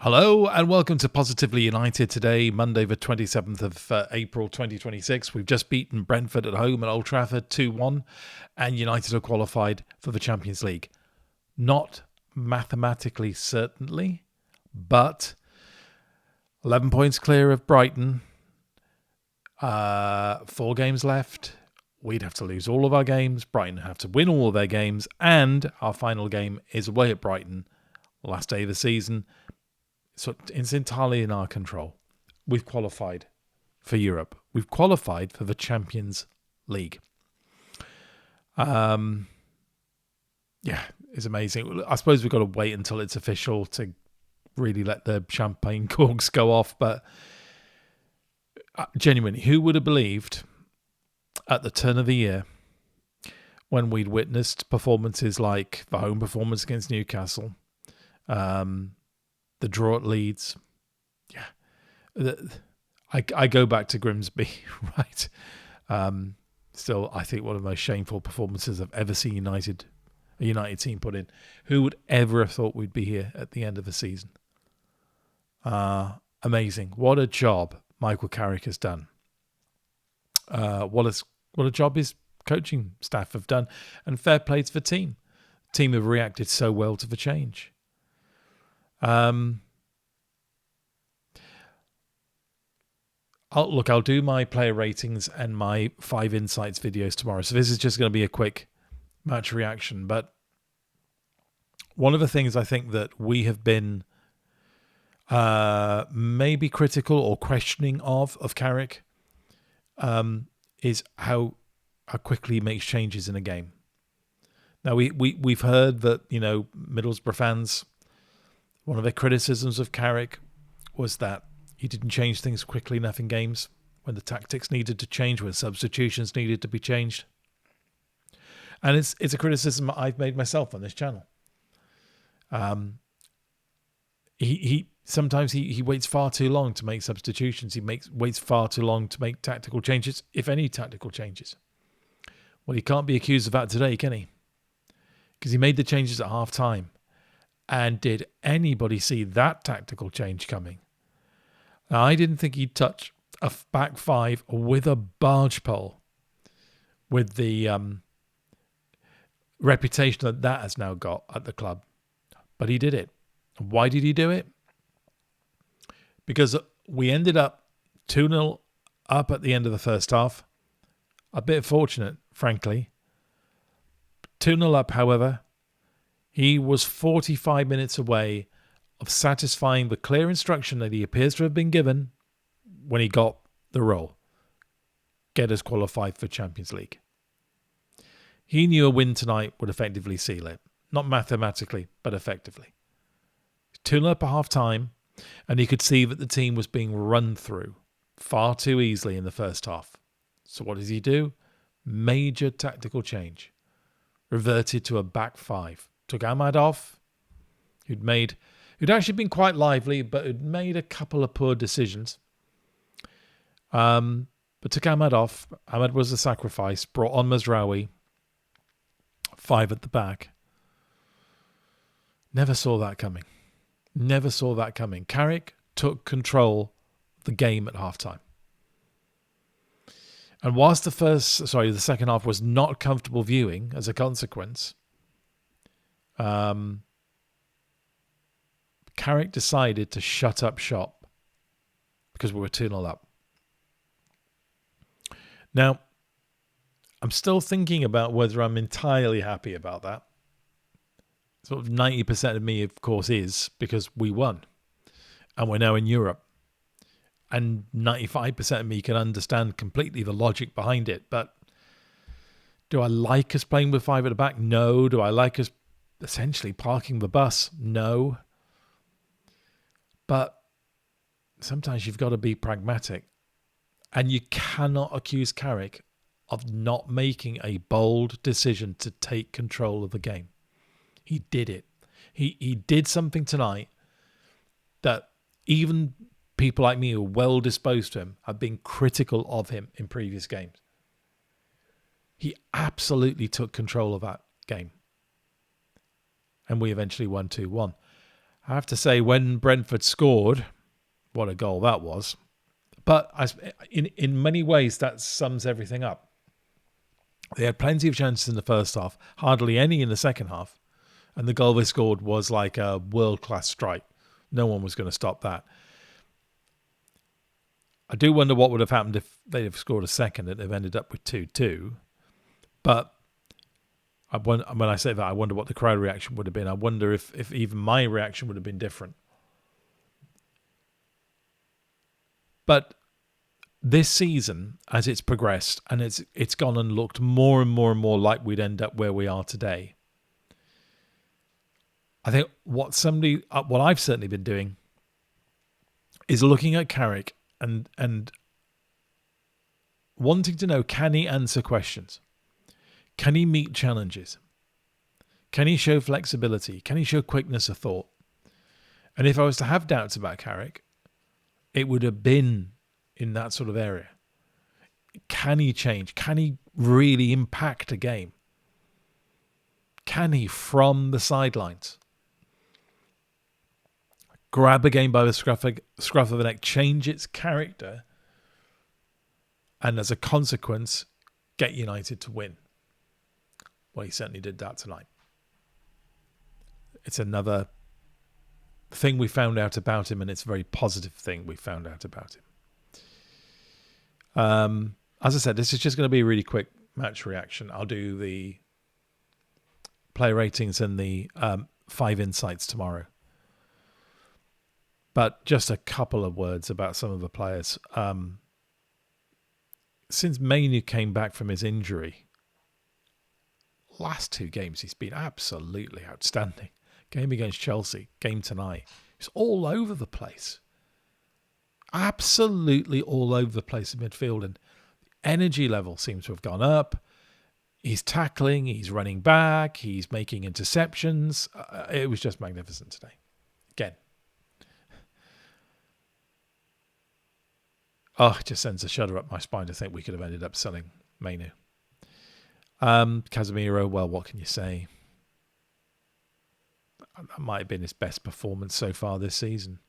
Hello and welcome to Positively United today, Monday the 27th of April 2026. We've just beaten Brentford at home at Old Trafford 2-1 and United are qualified for the Champions League. Not mathematically certainly, but 11 points clear of Brighton, 4 games left. We'd have to lose all of our games, Brighton have to win all of their games, and our final game is away at Brighton, last day of the season. So it's entirely in our control. We've qualified for Europe. We've qualified for the Champions League. Yeah, it's amazing. I suppose we've got to wait until it's official to really let the champagne corks go off. But genuinely, who would have believed at the turn of the year when we'd witnessed performances like the home performance against Newcastle, the draw at Leeds. Yeah. I go back to Grimsby, right? Still, I think one of the most shameful performances I've ever seen a United team put in. Who would ever have thought we'd be here at the end of the season? Amazing. What a job Michael Carrick has done. What a job his coaching staff have done. And fair play to the team. The team have reacted so well to the change. I'll do my player ratings and my 5 insights videos tomorrow. So this is just going to be a quick match reaction. But one of the things I think that we have been maybe critical or questioning of Carrick is how quickly he makes changes in a game. Now we've heard that, Middlesbrough fans, one of their criticisms of Carrick was that he didn't change things quickly enough in games when the tactics needed to change, when substitutions needed to be changed. And it's a criticism I've made myself on this channel. He sometimes he waits far too long to make substitutions. He waits far too long to make tactical changes, if any tactical changes. Well, he can't be accused of that today, can he? Because he made the changes at half time. And did anybody see that tactical change coming? Now, I didn't think he'd touch a back 5 with a barge pole with the reputation that has now got at the club. But he did it. Why did he do it? Because we ended up 2-0 up at the end of the first half. A bit fortunate, frankly. 2-0 up, however. He was 45 minutes away of satisfying the clear instruction that he appears to have been given when he got the role. Get us qualified for Champions League. He knew a win tonight would effectively seal it. Not mathematically, but effectively. 2-0 up at half time, and he could see that the team was being run through far too easily in the first half. So what does he do? Major tactical change. Reverted to a back 5. Took Ahmad off, who'd actually been quite lively, but who'd made a couple of poor decisions. But took Ahmad off. Ahmad was a sacrifice. Brought on Mazraoui. 5 at the back. Never saw that coming. Never saw that coming. Carrick took control of the game at halftime. And whilst the second half was not comfortable viewing as a consequence, Carrick decided to shut up shop because we were 2-0 up. Now, I'm still thinking about whether I'm entirely happy about that. Sort of 90% of me, of course, is because we won. And we're now in Europe. And 95% of me can understand completely the logic behind it. But do I like us playing with 5 at the back? No. Do I like us essentially parking the bus? No. But sometimes you've got to be pragmatic. And you cannot accuse Carrick of not making a bold decision to take control of the game. He did it. He did something tonight that even people like me who are well disposed to him have been critical of him in previous games. He absolutely took control of that game. And we eventually won 2-1. I have to say, when Brentford scored, what a goal that was. But in many ways, that sums everything up. They had plenty of chances in the first half, hardly any in the second half. And the goal they scored was like a world-class strike. No one was going to stop that. I do wonder what would have happened if they'd have scored a second and they've ended up with 2-2. But when I say that, I wonder what the crowd reaction would have been. I wonder if even my reaction would have been different. But this season, as it's progressed, and it's gone and looked more and more and more like we'd end up where we are today. I think what I've certainly been doing is looking at Carrick and wanting to know, can he answer questions? Can he meet challenges? Can he show flexibility? Can he show quickness of thought? And if I was to have doubts about Carrick, it would have been in that sort of area. Can he change? Can he really impact a game? Can he, from the sidelines, grab a game by the scruff of the neck, change its character, and as a consequence, get United to win? Well, he certainly did that tonight. It's another thing we found out about him, and it's a very positive thing we found out about him. As I said, this is just going to be a really quick match reaction. I'll do the player ratings and the 5 insights tomorrow. But just a couple of words about some of the players. Since Manu came back from his injury, last 2 games he's been absolutely outstanding. Game against Chelsea, game tonight. He's all over the place. Absolutely all over the place in midfield, and the energy level seems to have gone up. He's tackling, he's running back, he's making interceptions. It was just magnificent today. Again. Oh, it just sends a shudder up my spine to think we could have ended up selling Manu. Casemiro, well, what can you say? That might have been his best performance so far this season.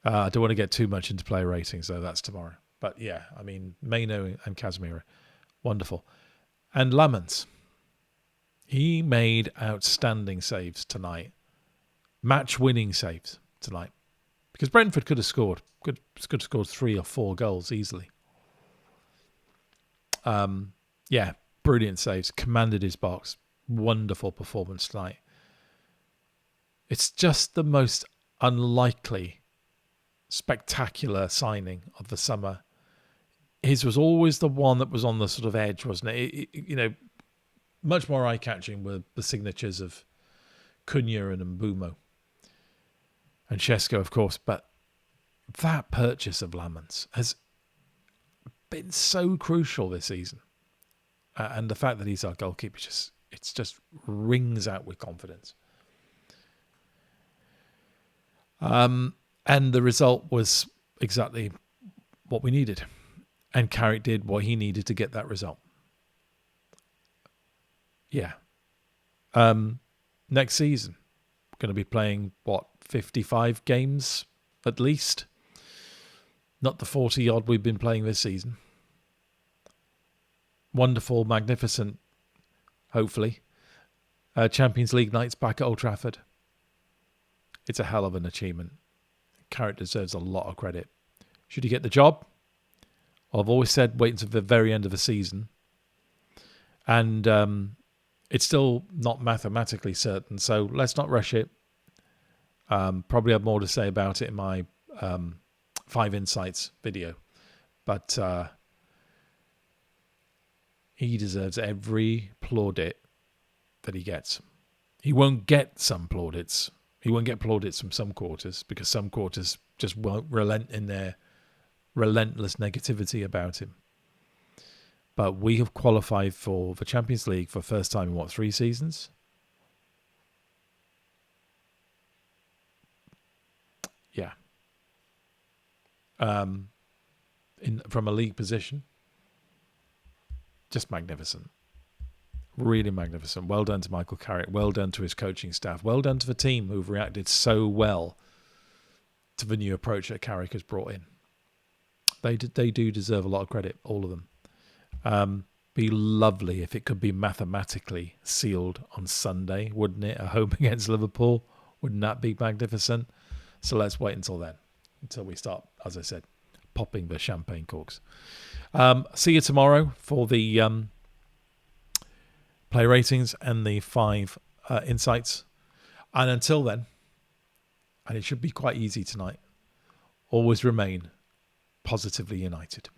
I don't want to get too much into player ratings, though. That's tomorrow. But yeah, I mean, Manu and Casemiro, wonderful. And Lamans, he made outstanding saves tonight. Match-winning saves tonight. Because Brentford could have scored. Could have scored 3 or 4 goals easily. Yeah, brilliant saves. Commanded his box. Wonderful performance tonight. It's just the most unlikely, spectacular signing of the summer. His was always the one that was on the sort of edge, wasn't it? Much more eye-catching were the signatures of Cunha and Mbumo. And Shesko, of course. But that purchase of Lamans has been so crucial this season. And the fact that he's our goalkeeper, it just rings out with confidence. And the result was exactly what we needed. And Carrick did what he needed to get that result. Yeah. Next season, we're going to be playing, 55 games at least? Not the 40-odd we've been playing this season. Wonderful, magnificent, hopefully. Champions League nights back at Old Trafford. It's a hell of an achievement. Carrick deserves a lot of credit. Should he get the job? Well, I've always said wait until the very end of the season. And it's still not mathematically certain, so let's not rush it. Probably have more to say about it in my 5 Insights video. But he deserves every plaudit that he gets. He won't get some plaudits. He won't get plaudits from some quarters because some quarters just won't relent in their relentless negativity about him. But we have qualified for the Champions League for the first time in 3 seasons? Yeah. From a league position. Just magnificent. Really magnificent. Well done to Michael Carrick. Well done to his coaching staff. Well done to the team who've reacted so well to the new approach that Carrick has brought in. They do deserve a lot of credit, all of them. Be lovely if it could be mathematically sealed on Sunday, wouldn't it? A home against Liverpool. Wouldn't that be magnificent? So let's wait until then, until we start, as I said, popping the champagne corks. See you tomorrow for the play ratings and the 5 insights. And until then, and it should be quite easy tonight, always remain positively united.